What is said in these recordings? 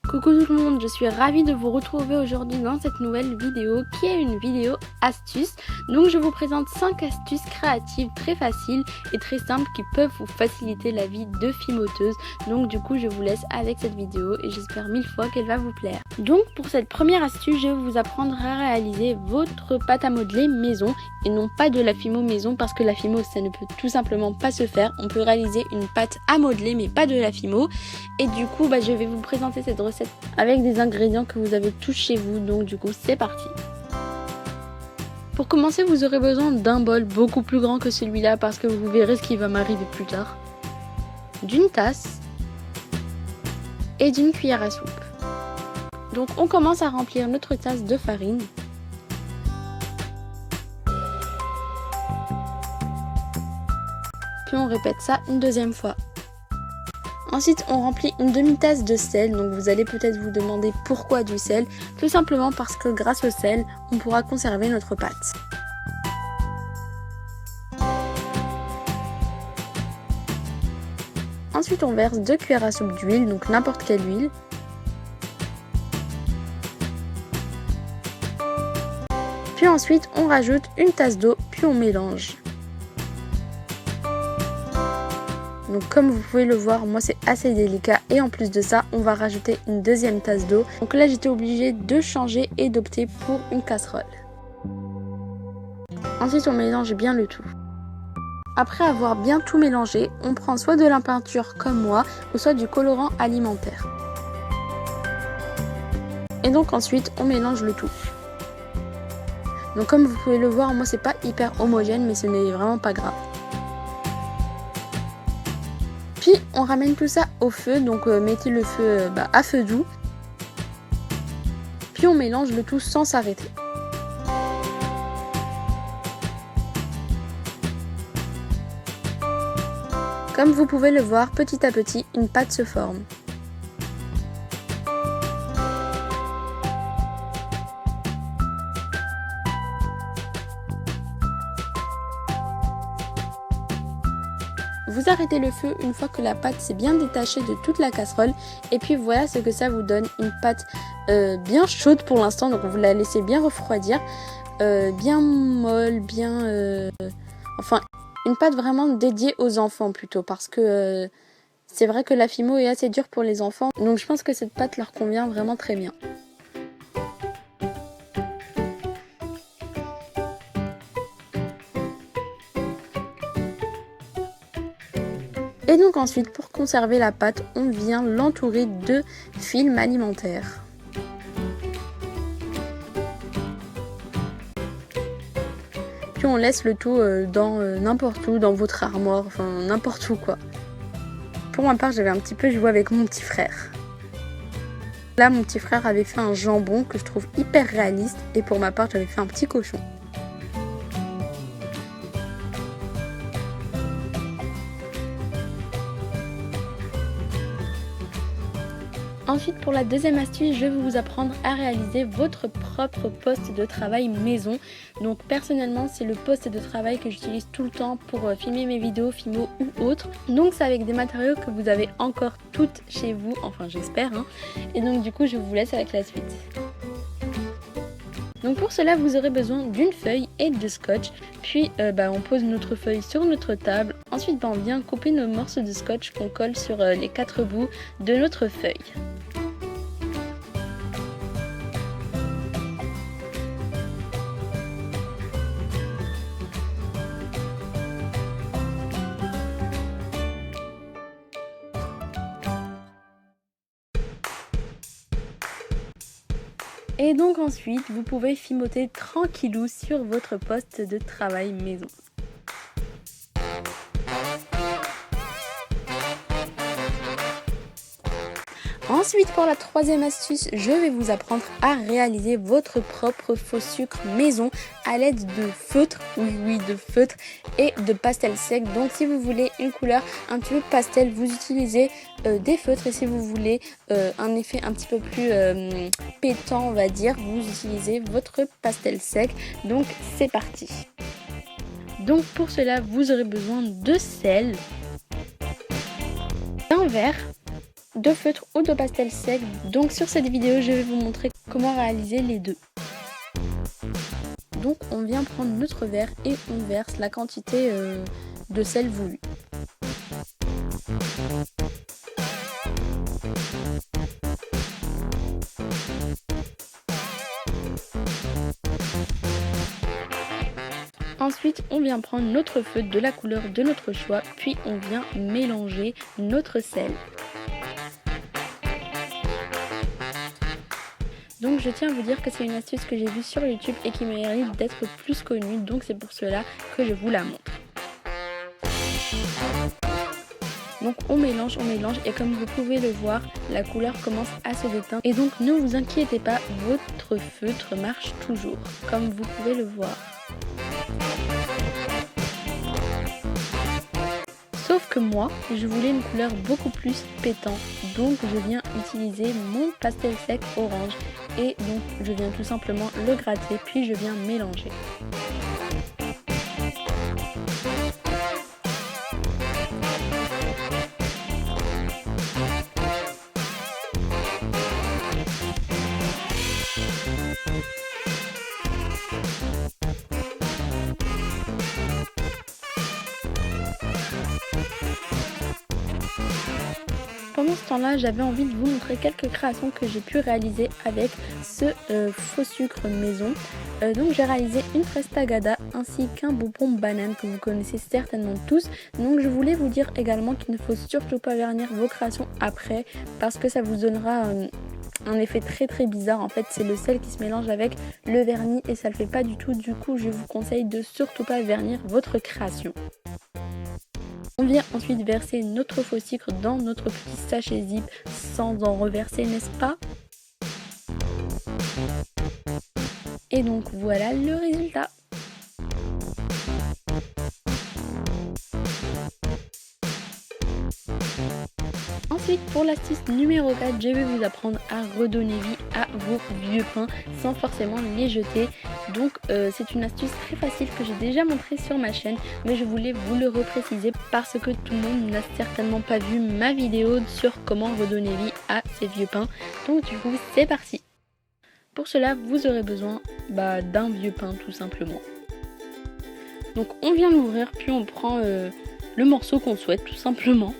Coucou tout le monde, je suis ravie de vous retrouver aujourd'hui dans cette nouvelle vidéo qui est une vidéo astuce. Donc je vous présente 5 astuces créatives très faciles et très simples qui peuvent vous faciliter la vie de fimoteuse. Donc du coup je vous laisse avec cette vidéo et j'espère 1000 fois qu'elle va vous plaire. Donc pour cette première astuce, je vais vous apprendre à réaliser votre pâte à modeler maison et non pas de la fimo maison parce que la fimo ça ne peut tout simplement pas se faire. On peut réaliser une pâte à modeler mais pas de la fimo et du coup je vais vous présenter cette recette avec des ingrédients que vous avez tous chez vous, donc du coup c'est parti. Pour commencer vous aurez besoin d'un bol beaucoup plus grand que celui-là parce que vous verrez ce qui va m'arriver plus tard, d'une tasse et d'une cuillère à soupe. Donc on commence à remplir notre tasse de farine. Puis on répète ça une deuxième fois. Ensuite, on remplit une demi-tasse de sel, donc vous allez peut-être vous demander pourquoi du sel. Tout simplement parce que grâce au sel, on pourra conserver notre pâte. Ensuite, on verse 2 cuillères à soupe d'huile, donc n'importe quelle huile. Puis ensuite, on rajoute une tasse d'eau, puis on mélange. Donc comme vous pouvez le voir, moi c'est assez délicat et en plus de ça, on va rajouter une deuxième tasse d'eau. Donc là j'étais obligée de changer et d'opter pour une casserole. Ensuite on mélange bien le tout. Après avoir bien tout mélangé, on prend soit de la peinture comme moi ou soit du colorant alimentaire. Et donc ensuite on mélange le tout. Donc comme vous pouvez le voir, moi c'est pas hyper homogène mais ce n'est vraiment pas grave. Puis on ramène tout ça au feu, donc mettez le feu à feu doux. Puis on mélange le tout sans s'arrêter. Comme vous pouvez le voir, petit à petit, une pâte se forme. Vous arrêtez le feu une fois que la pâte s'est bien détachée de toute la casserole et puis voilà ce que ça vous donne, une pâte bien chaude pour l'instant, donc vous la laissez bien refroidir, bien molle, enfin une pâte vraiment dédiée aux enfants plutôt parce que c'est vrai que la fimo est assez dure pour les enfants, donc je pense que cette pâte leur convient vraiment très bien. Et donc ensuite, pour conserver la pâte, on vient l'entourer de film alimentaire. Puis on laisse le tout dans n'importe où, dans votre armoire, enfin n'importe où quoi. Pour ma part, j'avais un petit peu joué avec mon petit frère. Là, mon petit frère avait fait un jambon que je trouve hyper réaliste et pour ma part, j'avais fait un petit cochon. Ensuite, pour la deuxième astuce, je vais vous apprendre à réaliser votre propre poste de travail maison. Donc personnellement, c'est le poste de travail que j'utilise tout le temps pour filmer mes vidéos, fimo ou autres. Donc c'est avec des matériaux que vous avez encore toutes chez vous, enfin j'espère. Et donc du coup, je vous laisse avec la suite. Donc pour cela, vous aurez besoin d'une feuille et de scotch. Puis on pose notre feuille sur notre table. Ensuite, on vient couper nos morceaux de scotch qu'on colle sur les 4 bouts de notre feuille. Et donc ensuite, vous pouvez fimoter tranquillou sur votre poste de travail maison. Ensuite, pour la troisième astuce, je vais vous apprendre à réaliser votre propre faux sucre maison à l'aide de feutre, oui de feutre et de pastel sec. Donc si vous voulez une couleur un petit peu pastel, vous utilisez des feutres et si vous voulez un effet un petit peu plus pétant on va dire, vous utilisez votre pastel sec. Donc c'est parti. Donc pour cela, vous aurez besoin de sel, d'un verre, de feutre ou de pastel sec. Donc sur cette vidéo, je vais vous montrer comment réaliser les deux. Donc on vient prendre notre verre et on verse la quantité de sel voulu. Ensuite, on vient prendre notre feutre de la couleur de notre choix, puis on vient mélanger notre sel. Donc je tiens à vous dire que c'est une astuce que j'ai vue sur YouTube et qui mérite d'être plus connue, donc c'est pour cela que je vous la montre. Donc on mélange et comme vous pouvez le voir, la couleur commence à se déteindre. Et donc ne vous inquiétez pas, votre feutre marche toujours, comme vous pouvez le voir. Sauf que moi, je voulais une couleur beaucoup plus pétante, donc je viens utiliser mon pastel sec orange et donc je viens tout simplement le gratter puis je viens mélanger. Pendant ce temps-là, j'avais envie de vous montrer quelques créations que j'ai pu réaliser avec ce faux sucre maison. Donc j'ai réalisé une fraise tagada ainsi qu'un bonbon banane que vous connaissez certainement tous. Donc je voulais vous dire également qu'il ne faut surtout pas vernir vos créations après parce que ça vous donnera un effet très bizarre. En fait, c'est le sel qui se mélange avec le vernis et ça le fait pas du tout. Du coup, je vous conseille de surtout pas vernir votre création. On vient ensuite verser notre faux sucre dans notre petit sachet zip sans en reverser, n'est-ce pas? Et donc voilà le résultat. Ensuite, pour l'astuce numéro 4, je vais vous apprendre à redonner vie à vos vieux pains sans forcément les jeter. Donc c'est une astuce très facile que j'ai déjà montrée sur ma chaîne, mais je voulais vous le repréciser parce que tout le monde n'a certainement pas vu ma vidéo sur comment redonner vie à ces vieux pains. Donc du coup, c'est parti. Pour cela, vous aurez besoin d'un vieux pain tout simplement. Donc on vient l'ouvrir, puis on prend le morceau qu'on souhaite tout simplement.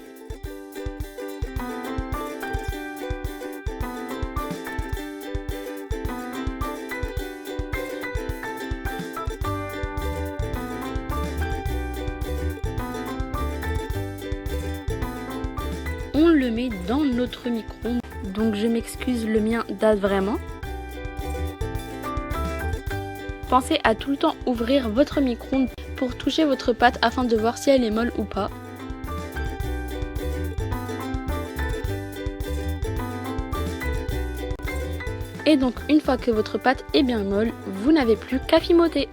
On le met dans notre micro-ondes. Donc je m'excuse, le mien date vraiment. Pensez à tout le temps ouvrir votre micro-ondes pour toucher votre pâte afin de voir si elle est molle ou pas. Et donc une fois que votre pâte est bien molle, vous n'avez plus qu'à fimoter.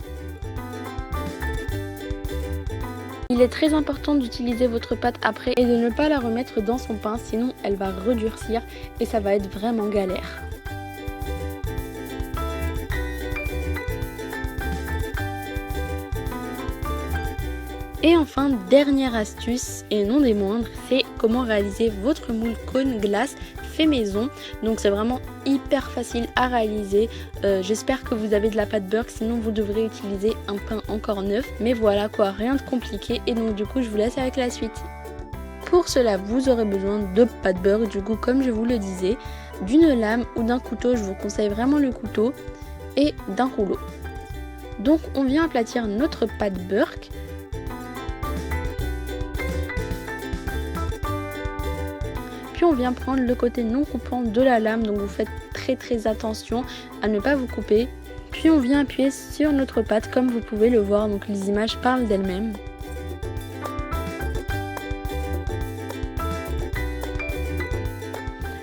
Il est très important d'utiliser votre pâte après et de ne pas la remettre dans son pain, sinon elle va redurcir et ça va être vraiment galère. Et enfin, dernière astuce et non des moindres, c'est comment réaliser votre moule cône glace fait maison. Donc c'est vraiment hyper facile à réaliser. J'espère que vous avez de la pâte beurre, sinon vous devrez utiliser un pain encore neuf. Mais voilà quoi, rien de compliqué. Et donc du coup, je vous laisse avec la suite. Pour cela, vous aurez besoin de pâte beurre, du coup comme je vous le disais, d'une lame ou d'un couteau, je vous conseille vraiment le couteau, et d'un rouleau. Donc on vient aplatir notre pâte beurre. Puis on vient prendre le côté non coupant de la lame, donc vous faites très attention à ne pas vous couper. Puis on vient appuyer sur notre pâte comme vous pouvez le voir, donc les images parlent d'elles-mêmes.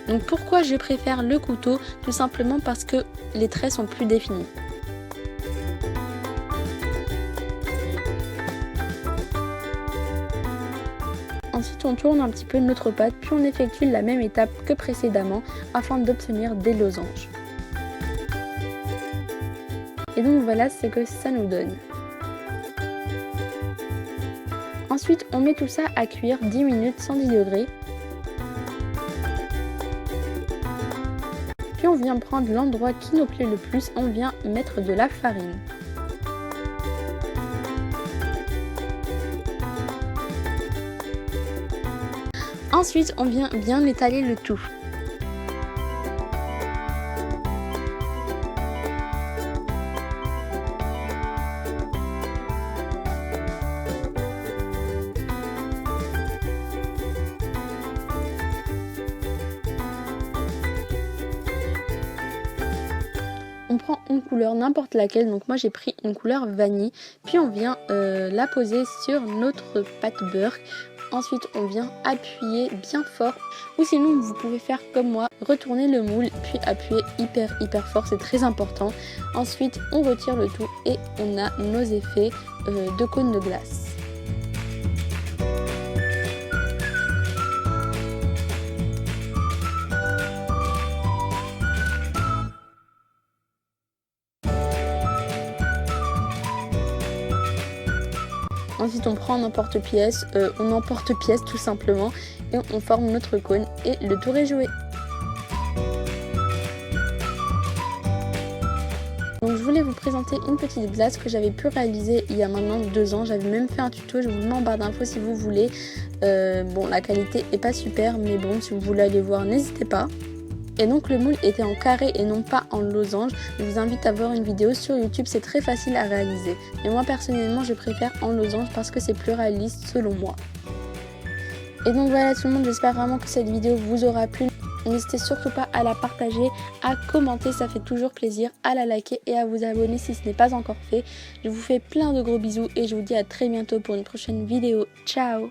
Donc pourquoi je préfère le couteau? Tout simplement parce que les traits sont plus définis. Ensuite on tourne un petit peu notre pâte, puis on effectue la même étape que précédemment afin d'obtenir des losanges. Et donc voilà ce que ça nous donne. Ensuite on met tout ça à cuire 10 minutes 110 degrés. Puis on vient prendre l'endroit qui nous plaît le plus, on vient mettre de la farine. Ensuite, on vient bien étaler le tout. On prend une couleur, n'importe laquelle, donc moi j'ai pris une couleur vanille, puis on vient la poser sur notre pâte beurre. Ensuite on vient appuyer bien fort, ou sinon vous pouvez faire comme moi, retourner le moule puis appuyer hyper fort, c'est très important. Ensuite on retire le tout et on a nos effets de cône de glace. Ensuite on prend un emporte-pièce, tout simplement, et on forme notre cône et le tour est joué. Donc je voulais vous présenter une petite glace que j'avais pu réaliser il y a maintenant 2 ans. J'avais même fait un tuto, je vous le mets en barre d'infos si vous voulez. Bon, la qualité est pas super, mais bon, si vous voulez aller voir, n'hésitez pas. Et donc le moule était en carré et non pas en losange. Je vous invite à voir une vidéo sur YouTube, c'est très facile à réaliser. Mais moi personnellement je préfère en losange parce que c'est plus réaliste selon moi. Et donc voilà tout le monde, j'espère vraiment que cette vidéo vous aura plu. N'hésitez surtout pas à la partager, à commenter, ça fait toujours plaisir, à la liker et à vous abonner si ce n'est pas encore fait. Je vous fais plein de gros bisous et je vous dis à très bientôt pour une prochaine vidéo. Ciao!